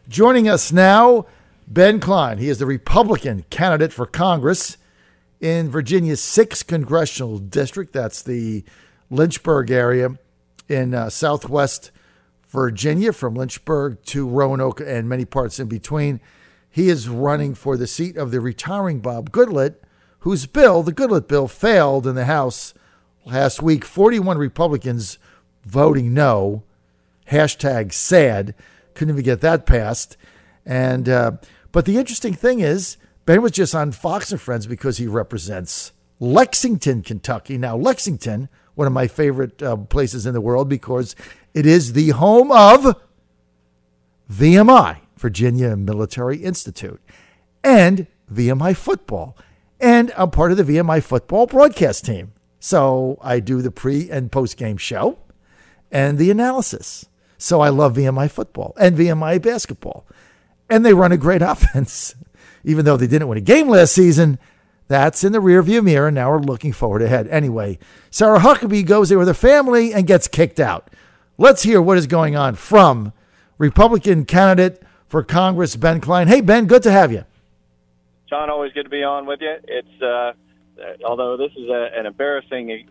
Joining us now, Ben Cline. He is the Republican candidate for Congress in Virginia's 6th Congressional District. That's the Lynchburg area in southwest Virginia, from Lynchburg to Roanoke and many parts in between. He is running for the seat of the retiring Bob Goodlatte, whose bill, the Goodlatte bill, failed in the House last week. 41 Republicans voting no. Hashtag sad. Couldn't even get that passed. And but the interesting thing is, Ben was just on Fox and Friends because he represents Lexington, Kentucky. Now, Lexington, one of my favorite places in the world, because it is the home of VMI, Virginia Military Institute, and VMI football. And I'm part of the VMI football broadcast team. So I do the pre and post game show and the analysis. So I love VMI football and VMI basketball. And they run a great offense. Even though they didn't win a game last season, that's in the rearview mirror. Now we're looking forward ahead. Anyway, Sarah Huckabee goes there with her family and gets kicked out. Let's hear what is going on from Republican candidate for Congress, Ben Cline. Hey, Ben, good to have you. John, always good to be on with you. It's although this is an embarrassing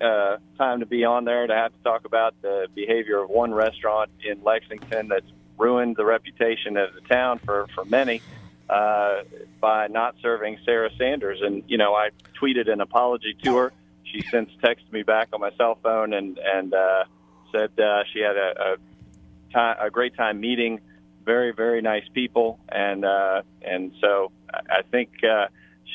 time to be on there, to have to talk about the behavior of one restaurant in Lexington that's ruined the reputation of the town for many by not serving Sarah Sanders. And, you know, I tweeted an apology to her. She since texted me back on my cell phone and said she had a great time meeting very, very nice people. And so I think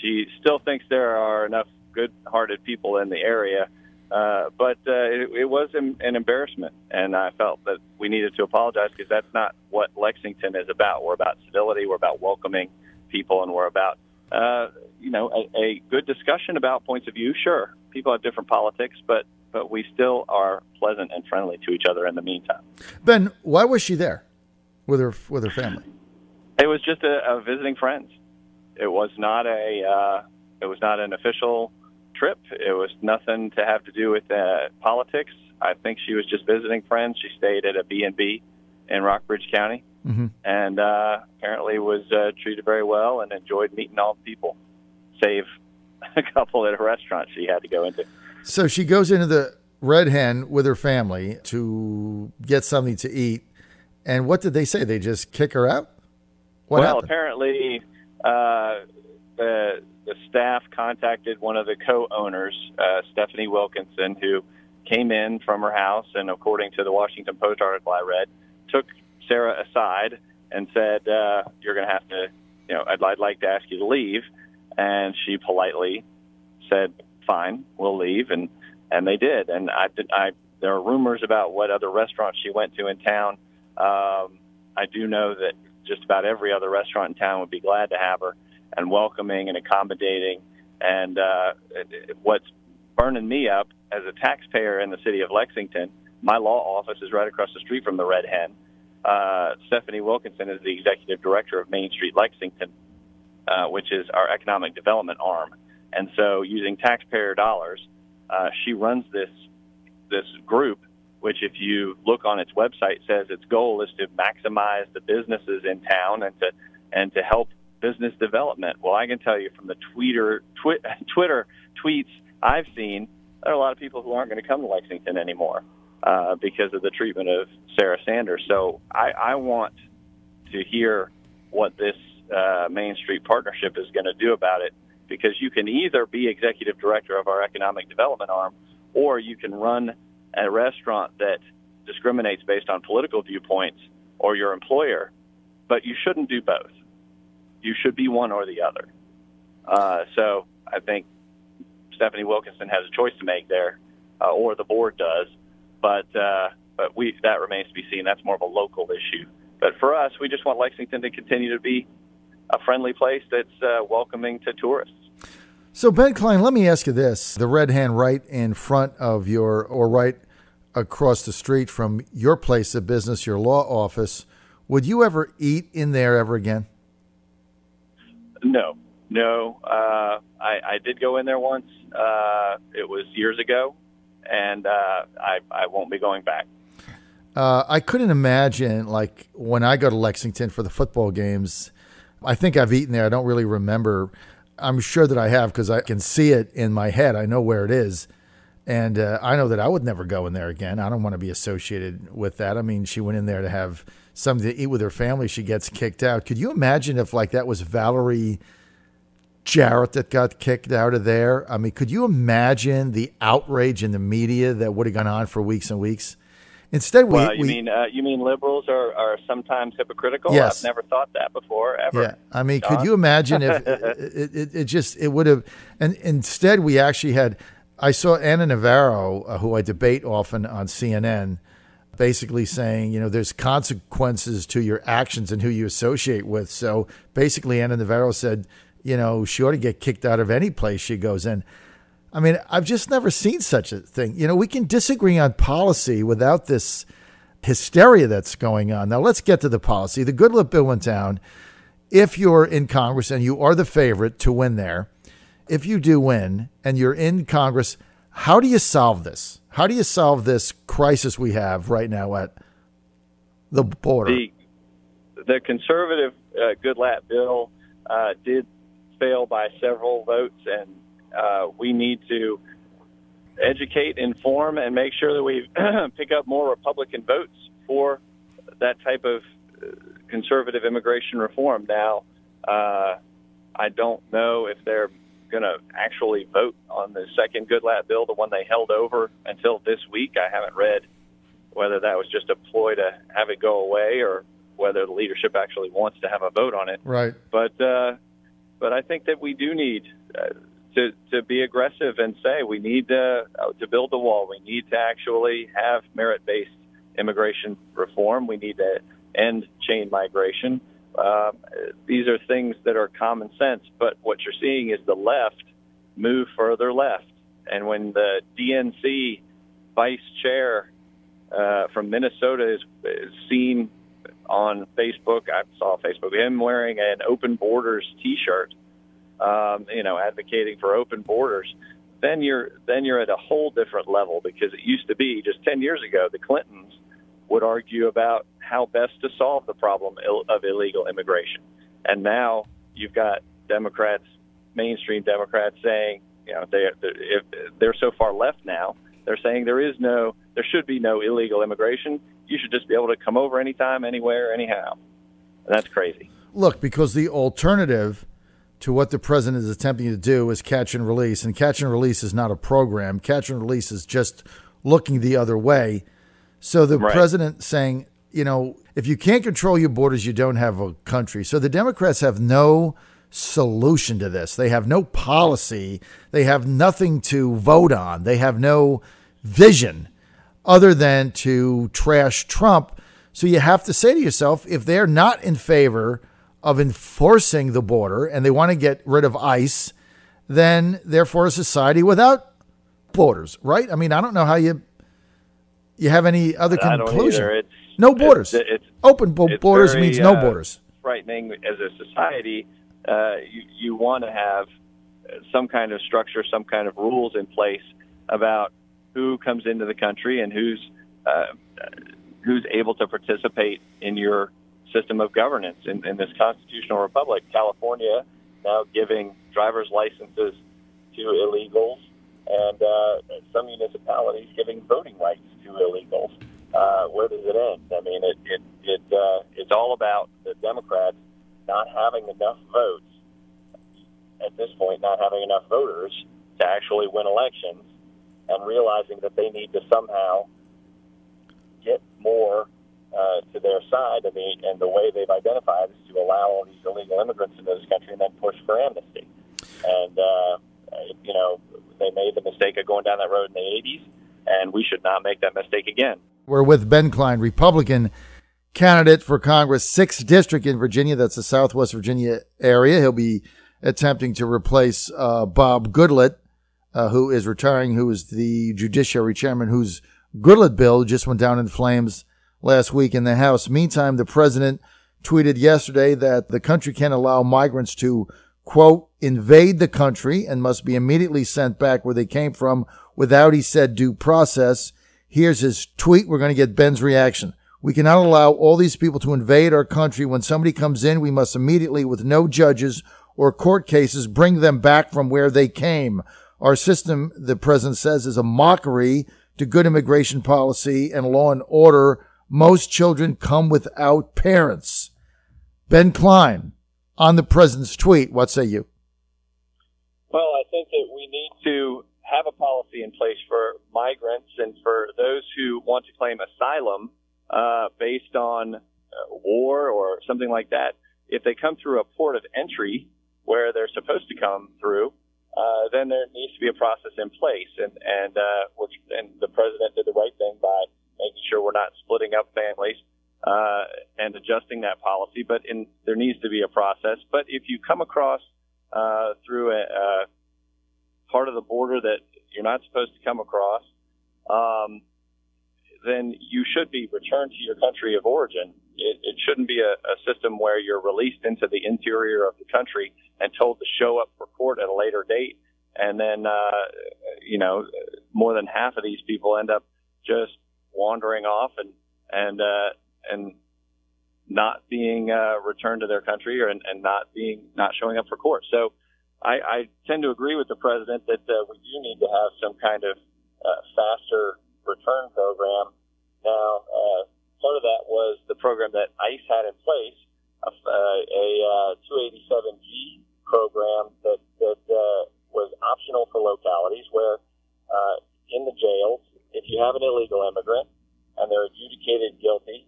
she still thinks there are enough good-hearted people in the area. But it was an embarrassment, and I felt that we needed to apologize, because that's not what Lexington is about. We're about civility, we're about welcoming people, and we're about, a good discussion about points of view. Sure, people have different politics, but we still are pleasant and friendly to each other in the meantime. Ben, why was she there with her family? It was just a visiting friends. It was not an official trip. It was nothing to have to do with politics. I think she was just visiting friends. She stayed at a B&B in Rockbridge County, and apparently was treated very well and enjoyed meeting all the people, save a couple at a restaurant she had to go into. So she goes into the Red Hen with her family to get something to eat. And what did they say? They just kick her out? What happened? Apparently the staff contacted one of the co-owners, Stephanie Wilkinson, who came in from her house and, according to the Washington Post article I read, took Sarah aside and said, you're going to have to, I'd like to ask you to leave. And she politely said, fine, we'll leave. And they did. And there are rumors about what other restaurants she went to in town. I do know that just about every other restaurant in town would be glad to have her, and welcoming and accommodating. And what's burning me up as a taxpayer in the city of Lexington, my law office is right across the street from the Red Hen. Stephanie Wilkinson is the executive director of Main Street Lexington, which is our economic development arm. And so, using taxpayer dollars, she runs this group, which, if you look on its website, says its goal is to maximize the businesses in town and to help business development. Well, I can tell you from the Twitter tweets I've seen, there are a lot of people who aren't going to come to Lexington anymore because of the treatment of Sarah Sanders. So I want to hear what this Main Street partnership is going to do about it, because you can either be executive director of our economic development arm, or you can run a restaurant that discriminates based on political viewpoints or your employer, but you shouldn't do both. You should be one or the other. So I think Stephanie Wilkinson has a choice to make there, or the board does, but that remains to be seen. That's more of a local issue. But for us, we just want Lexington to continue to be a friendly place that's welcoming to tourists. So, Ben Cline, let me ask you this. The Red Hen right in front of or right across the street from your place of business, your law office, would you ever eat in there ever again? No. I did go in there once. It was years ago, and I won't be going back. I couldn't imagine, like, when I go to Lexington for the football games, I think I've eaten there. I don't really remember. I'm sure that I have because I can see it in my head. I know where it is. And I know that I would never go in there again. I don't want to be associated with that. I mean, she went in there to have something to eat with her family. She gets kicked out. Could you imagine if, like, that was Valerie Jarrett that got kicked out of there? I mean, could you imagine the outrage in the media that would have gone on for weeks and weeks? Instead, you mean liberals are sometimes hypocritical? Yes. I've never thought that before, ever. Yeah, I mean, John? could you imagine if it would have? And instead, we actually had. I saw Ana Navarro, who I debate often on CNN, basically saying, there's consequences to your actions and who you associate with. So basically, Ana Navarro said, she ought to get kicked out of any place she goes in. I mean, I've just never seen such a thing. We can disagree on policy without this hysteria that's going on. Now, let's get to the policy. The Goodlet bill went down. If you're in Congress and you are the favorite to win there, if you do win and you're in Congress, how do you solve this? How do you solve this crisis we have right now at the border? The conservative Goodlet bill did fail by several votes, and we need to educate, inform, and make sure that we pick up more Republican votes for that type of conservative immigration reform. Now, I don't know if they're going to actually vote on the second Goodlet bill, the one they held over until this week. I haven't read whether that was just a ploy to have it go away or whether the leadership actually wants to have a vote on it. Right. But I think that we do need to be aggressive and say we need to build the wall. We need to actually have merit-based immigration reform. We need to end chain migration. These are things that are common sense, but what you're seeing is the left move further left. And when the DNC vice chair from Minnesota is seen on Facebook, I saw Facebook, him wearing an Open Borders T-shirt, advocating for open borders, then you're at a whole different level, because it used to be just 10 years ago, the Clintons would argue about how best to solve the problem of illegal immigration. And now you've got Democrats, mainstream Democrats, saying, they're so far left now, they're saying there should be no illegal immigration. You should just be able to come over anytime, anywhere, anyhow. And that's crazy. Look, because the alternative to what the president is attempting to do is catch and release. And catch and release is not a program. Catch and release is just looking the other way. So the president saying, if you can't control your borders, you don't have a country. So the Democrats have no solution to this. They have no policy. They have nothing to vote on. They have no vision other than to trash Trump. So you have to say to yourself, if they're not in favor of enforcing the border and they want to get rid of ICE, then they're for a society without borders, right? I mean, I don't know how you have any other conclusion. No borders. Open borders means no borders. Frightening as a society. You want to have some kind of structure, some kind of rules in place about who comes into the country and who's able to participate in your system of governance in this constitutional republic. California now giving driver's licenses to illegals, and some municipalities giving voting rights to illegals. Where does it end? I mean, it's all about the Democrats not having enough votes at this point, not having enough voters to actually win elections, and realizing that they need to somehow get more to their side. And the way they've identified is to allow all these illegal immigrants into this country and then push for amnesty. And, they made the mistake of going down that road in the 80s, and we should not make that mistake again. We're with Ben Cline, Republican candidate for Congress, 6th District in Virginia. That's the Southwest Virginia area. He'll be attempting to replace Bob Goodlet, who is retiring, who is the Judiciary Chairman, whose Goodlet bill just went down in flames last week in the House. Meantime, the president tweeted yesterday that the country can't allow migrants to, quote, invade the country and must be immediately sent back where they came from without, he said, due process. Here's his tweet. We're going to get Ben's reaction. We cannot allow all these people to invade our country. When somebody comes in, we must immediately, with no judges or court cases, bring them back from where they came. Our system, the president says, is a mockery to good immigration policy and law and order. Most children come without parents. Ben Cline, on the president's tweet, what say you? Well, I think that we need to have a policy in place for migrants and for those who want to claim asylum based on war or something like that. If they come through a port of entry where they're supposed to come through, then there needs to be a process in place. And the president did the right thing by making sure we're not splitting up families and adjusting that policy. But there needs to be a process. But if you come across through a part of the border that you're not supposed to come across, then you should be returned to your country of origin. It shouldn't be a system where you're released into the interior of the country and told to show up for court at a later date. And then, more than half of these people end up just wandering off and not being returned to their country and not showing up for court. So I tend to agree with the president that we do need to have some kind of faster return program. Now, part of that was the program that ICE had in place, a 287G program that was optional for localities where in the jails, if you have an illegal immigrant and they're adjudicated guilty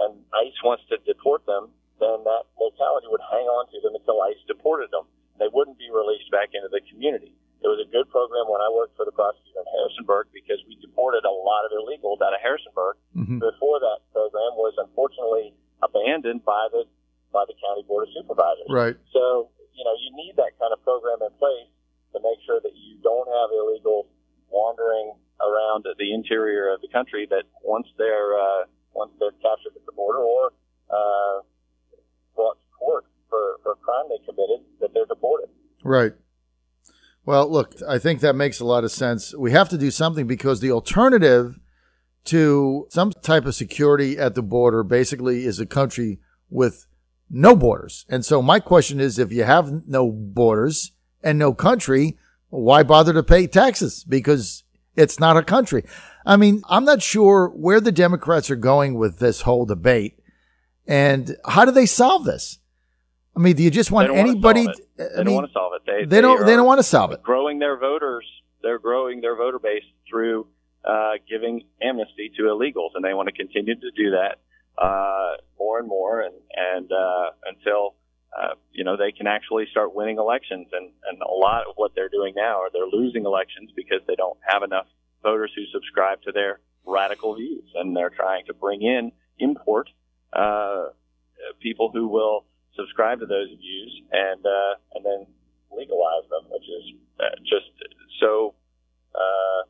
and ICE wants to deport them, then that locality would hang on to them until ICE deported them. They wouldn't be released back into the community. It was a good program when I worked for the prosecutor in Harrisonburg because we deported a lot of illegals out of Harrisonburg. Mm-hmm. Before that program was unfortunately abandoned by the county board of supervisors. Right. So, you need that kind of program in place to make sure that you don't have illegals wandering around the interior of the country, that once they're captured at the border or brought to court for a crime they committed, that they're deported. Right. Well, look, I think that makes a lot of sense. We have to do something because the alternative to some type of security at the border basically is a country with no borders. And so my question is, if you have no borders and no country, why bother to pay taxes? Because it's not a country. I mean, I'm not sure where the Democrats are going with this whole debate. And how do they solve this? I mean, do you just want anybody? They don't want to solve it. They don't want to solve it. Growing their voters, they're growing their voter base through giving amnesty to illegals, and they want to continue to do that more and more, and until they can actually start winning elections. And a lot of what they're doing now are they're losing elections because they don't have enough voters who subscribe to their radical views, and they're trying to import people who will subscribe to those views and then legalize them, which is just so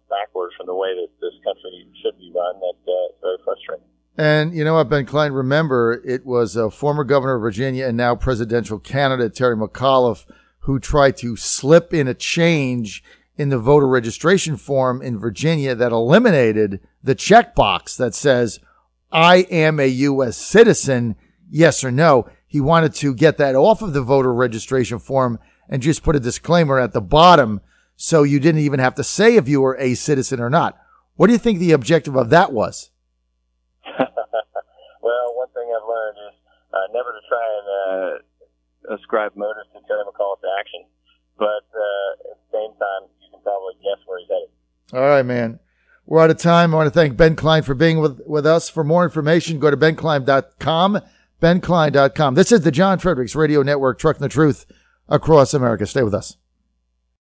backwards from the way that this country should be run that it's very frustrating. And you know what, Ben Cline, remember, it was a former governor of Virginia and now presidential candidate Terry McAuliffe who tried to slip in a change in the voter registration form in Virginia that eliminated the checkbox that says, I am a U.S. citizen, yes or no. He wanted to get that off of the voter registration form and just put a disclaimer at the bottom so you didn't even have to say if you were a citizen or not. What do you think the objective of that was? Well, one thing I've learned is never to try and ascribe motives to Terry McAuliffe's action. But at the same time, you can probably guess where he's headed. All right, man. We're out of time. I want to thank Ben Cline for being with us. For more information, go to bencline.com. bencline.com. This is the John Fredericks Radio Network, trucking the truth across America. Stay with us.